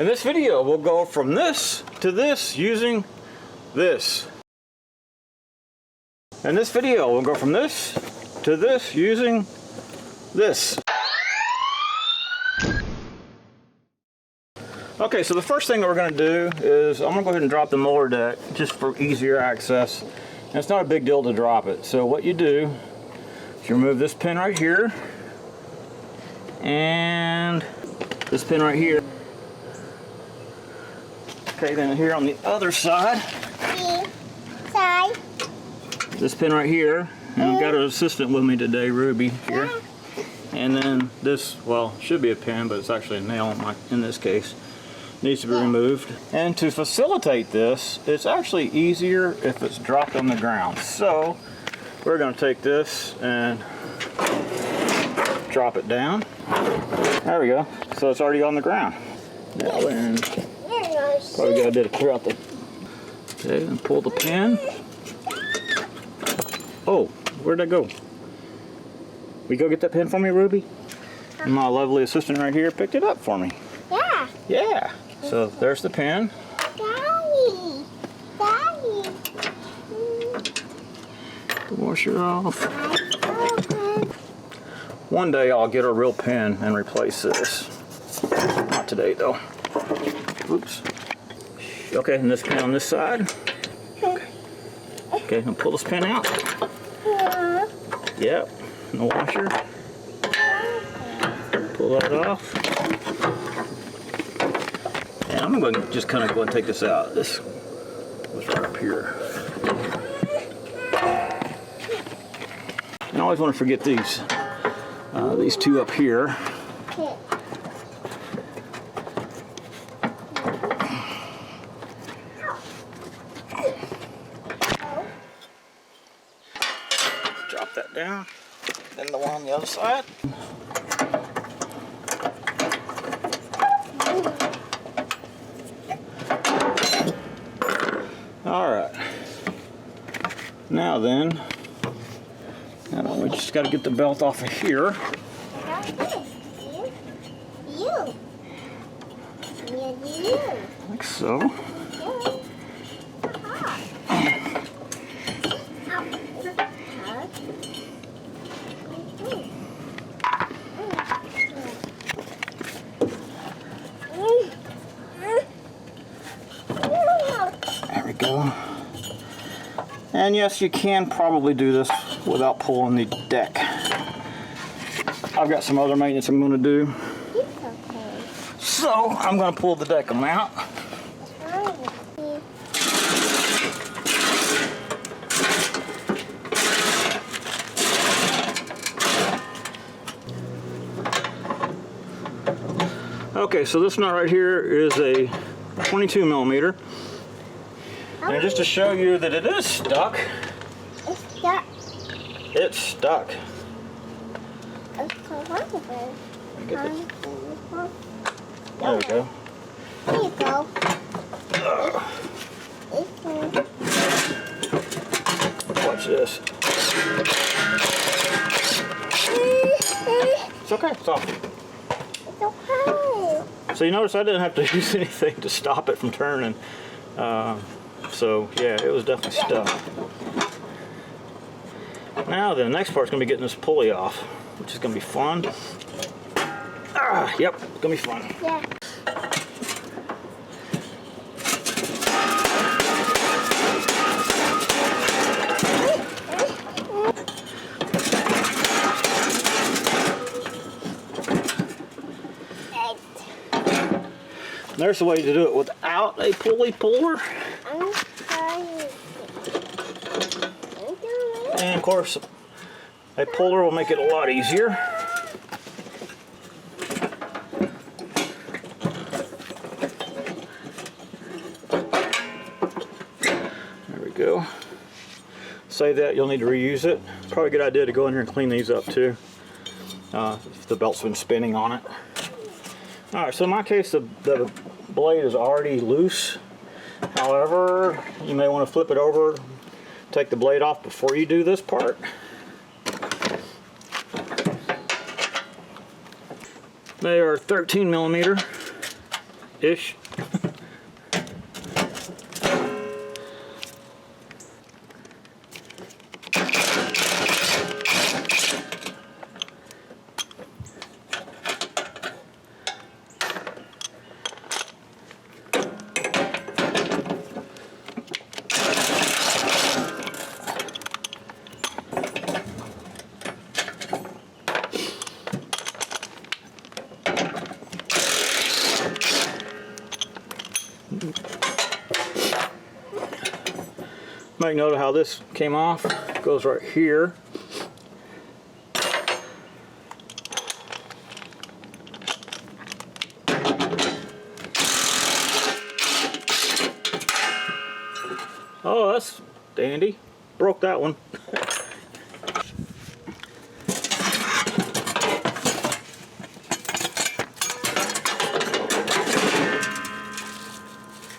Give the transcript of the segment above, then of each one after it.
In this video, we'll go from this to this using this. In this video, we'll go from this to this using this. Okay, so the first thing that we're going to do is I'm going to go ahead and drop the mower deck just for easier access. And it's not a big deal to drop it. So what you do is you remove this pin right here and this pin right here. Okay, then here on the other side, this pin right here, and I've got an assistant with me today, Ruby, here. And then this, well, should be a pin, but it's actually a nail in this case. Needs to be removed. And to facilitate this, it's actually easier if it's dropped on the ground. So we're going to take this and drop it down. There we go. So it's already on the ground. Now then, probably got a bit to clear out the. Okay, and pull the pin. Oh, where'd that go? Will you go get that pin for me, Ruby? My lovely assistant right here picked it up for me. Yeah. Yeah. So there's the pin. Daddy. Daddy. The washer off. One day I'll get a real pin and replace this. Not today though. Oops. Okay, and this pin on this side. Okay, and pull this pin out. Yep, and the washer. Pull that off. And I'm going to just kind of go and take this out. This was right up here. And I always want to forget these two up here. Drop that down. Then the one on the other side. Alright, now then, we just got to get the belt off of here. Like so. And yes, you can probably do this without pulling the deck. I've got some other maintenance I'm going to do. So I'm going to pull the deck out. Okay, so this nut right here is a 22 millimeter. And just to show you that it is stuck. It's stuck. It's stuck. There we go. There you go. Watch this. It's okay, it's off. It's okay. So you notice I didn't have to use anything to stop it from turning. So yeah, it was definitely stuck. Now the next part's going to be getting this pulley off, which is going to be fun. Yep, it's going to be fun. Yeah. There's a way to do it without a pulley puller. And of course, a puller will make it a lot easier. There we go. Save that, you'll need to reuse it. Probably a good idea to go in here and clean these up too. If the belt's been spinning on it. Alright, so in my case, the blade is already loose. However, you may want to flip it over, take the blade off before you do this part. They are 13 millimeter. ish. Make note of how this came off. It goes right here. Oh, that's dandy. Broke that one.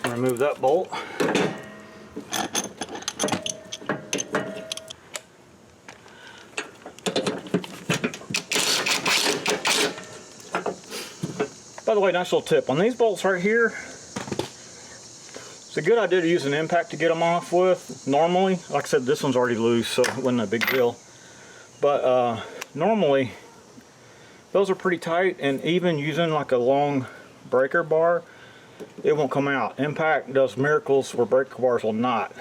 Remove that bolt. By the way, nice little tip on these bolts right here. It's a good idea to use an impact to get them off with. Normally, like I said, this one's already loose, so it wasn't a big deal. But normally, those are pretty tight, and even using like a long breaker bar, it won't come out. Impact does miracles where breaker bars will not.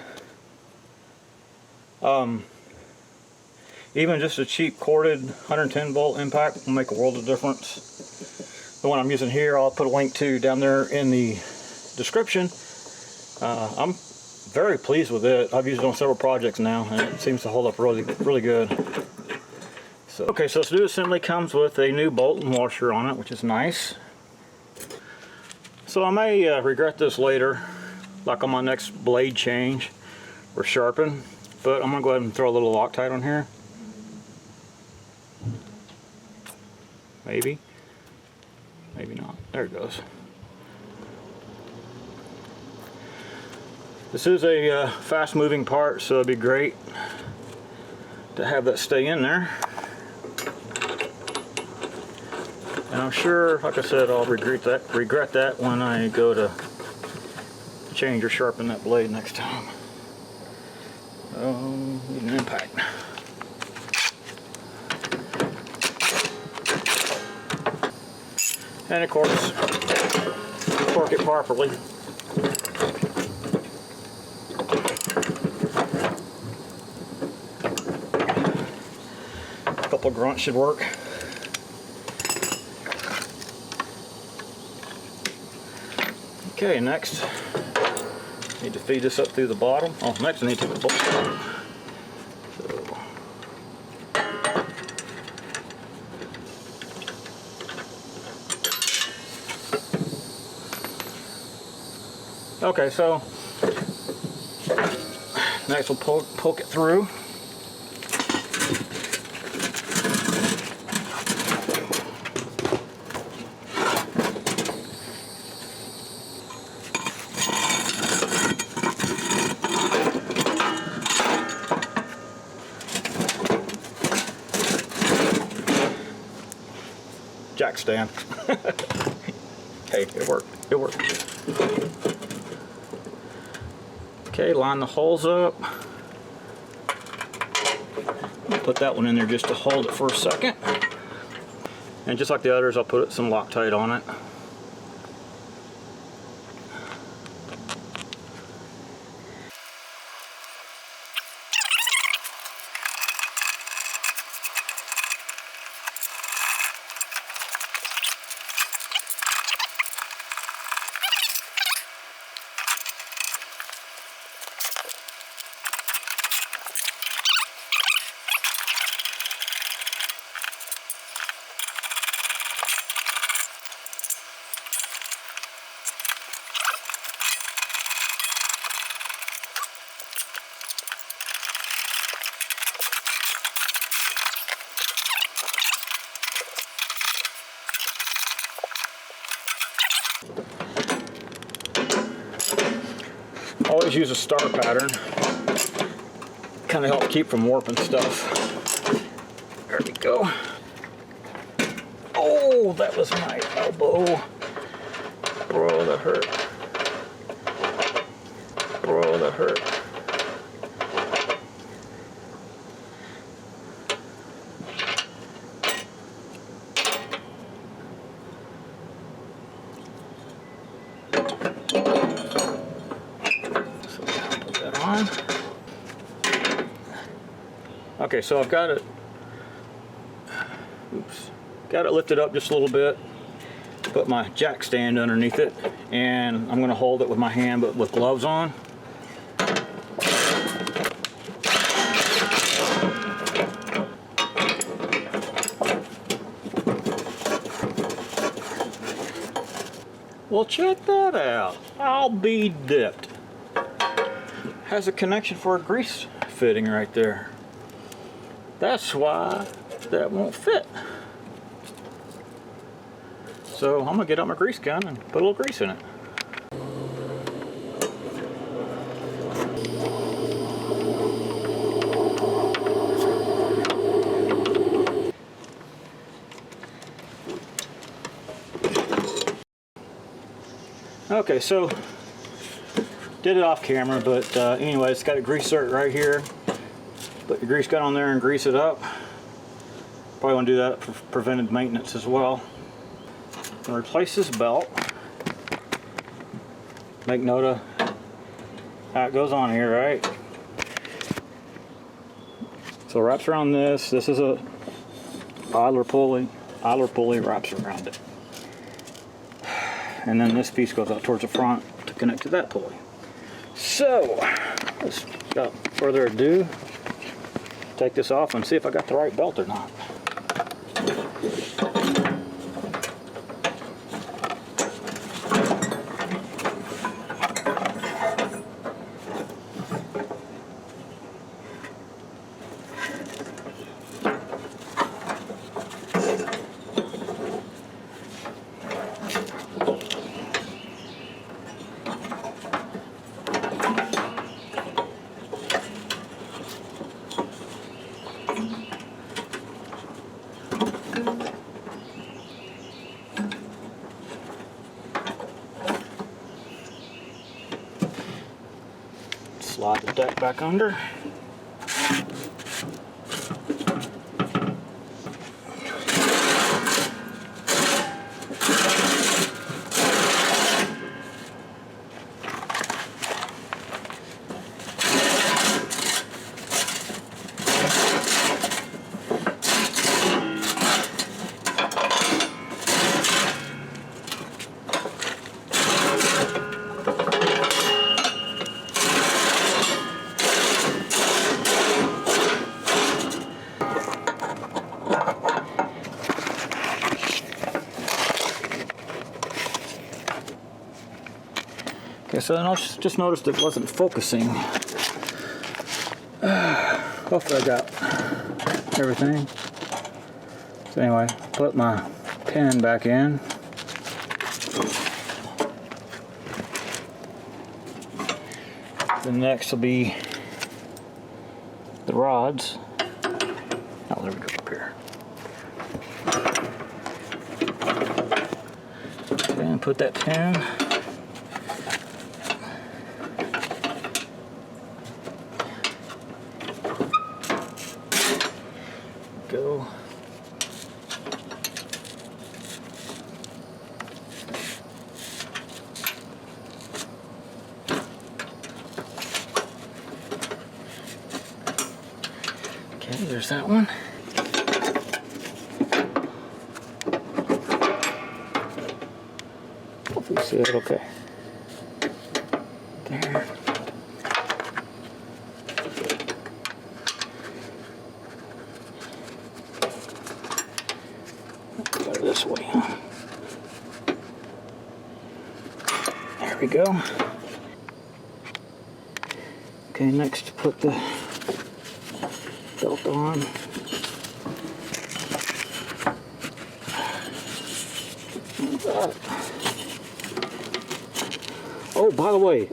Even just a cheap corded 110 volt impact will make a world of difference. The one I'm using here, I'll put a link to down there in the description. I'm very pleased with it. I've used it on several projects now, and it seems to hold up really good. So, okay, so this new assembly comes with a new bolt and washer on it, which is nice. So I may regret this later, like on my next blade change or sharpen, but I'm gonna go ahead and throw a little Loctite on here. Maybe. Maybe not. There it goes. This is a fast moving part, so it'd be great to have that stay in there. And I'm sure, like I said, I'll regret that when I go to change or sharpen that blade next time. Need an impact. And of course, torque it properly. A couple grunts should work. Okay, next, need to feed this up through the bottom. Oh, next I need to put the bolt on. Okay, so next we'll poke it through. Jack stand. Hey, it worked. It worked. Okay, line the holes up. Put that one in there just to hold it for a second. And just like the others, I'll put some Loctite on it. Always use a star pattern. Kind of help keep from warping stuff. There we go. Oh, that was my elbow. Bro, that hurt. Bro, that hurt. So put that on. Okay, so I've got it. Oops. Got it lifted up just a little bit. Put my jack stand underneath it, and I'm going to hold it with my hand but with gloves on. Well, check that out. I'll be dipped. Has a connection for a grease fitting right there. That's why that won't fit. So I'm gonna get out my grease gun and put a little grease in it. Okay, so did it off camera, but anyway, it's got a grease zerk right here. Put your grease gun on there and grease it up. Probably want to do that for preventive maintenance as well. And replace this belt. Make note of how it goes on here, right? So it wraps around this. This is a idler pulley. Idler pulley wraps around it. And then this piece goes out towards the front to connect to that pulley. So, let's, without further ado, take this off and see if I got the right belt or not. Slide the deck back under. Okay, so I just noticed it wasn't focusing. Hopefully I got everything. So anyway, put my pin back in. The next will be the rods. Oh, there we go, up here. Okay, and put that pin. Go. Okay, there's that one. Hopefully you see it okay. There. Go this way, huh? There we go. Okay, next put the belt on. Oh, by the way,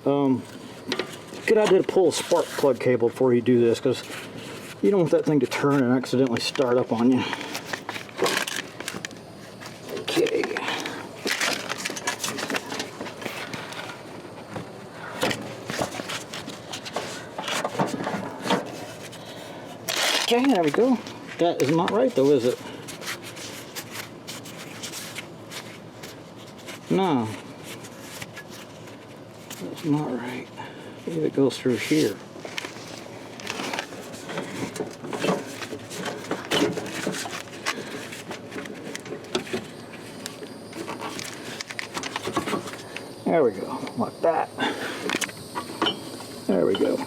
good idea to pull a spark plug cable before you do this, because you don't want that thing to turn and accidentally start up on you. Okay. Okay, there we go. That is not right though, is it? No. That's not right. Maybe it goes through here. There we go, like that. There we go.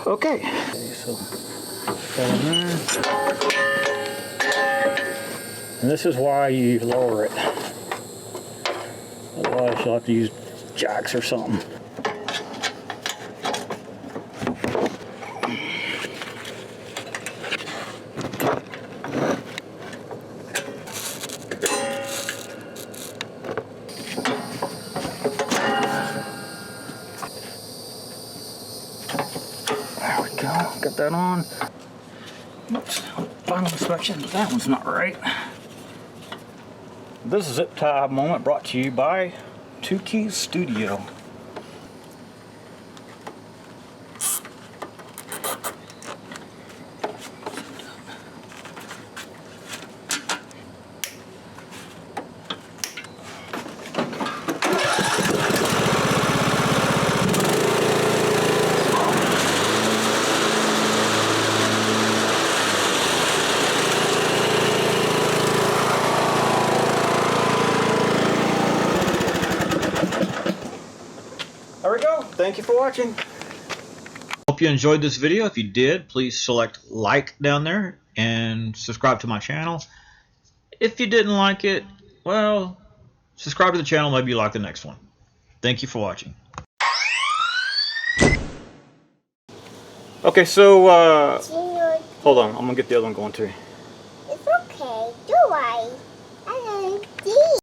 Okay. So go in there. And this is why you lower it. Otherwise you'll have to use jacks or something. There we go, got that on. Oops, final inspection, that one's not right. This zip tie moment brought to you by 2 Keys Studio. There we go. Thank you for watching. Hope you enjoyed this video. If you did, please select like down there and subscribe to my channel. If you didn't like it, well, subscribe to the channel. Maybe you like the next one. Thank you for watching. Okay, so hold on. I'm gonna get the other one going too. It's okay. Do I? I like these.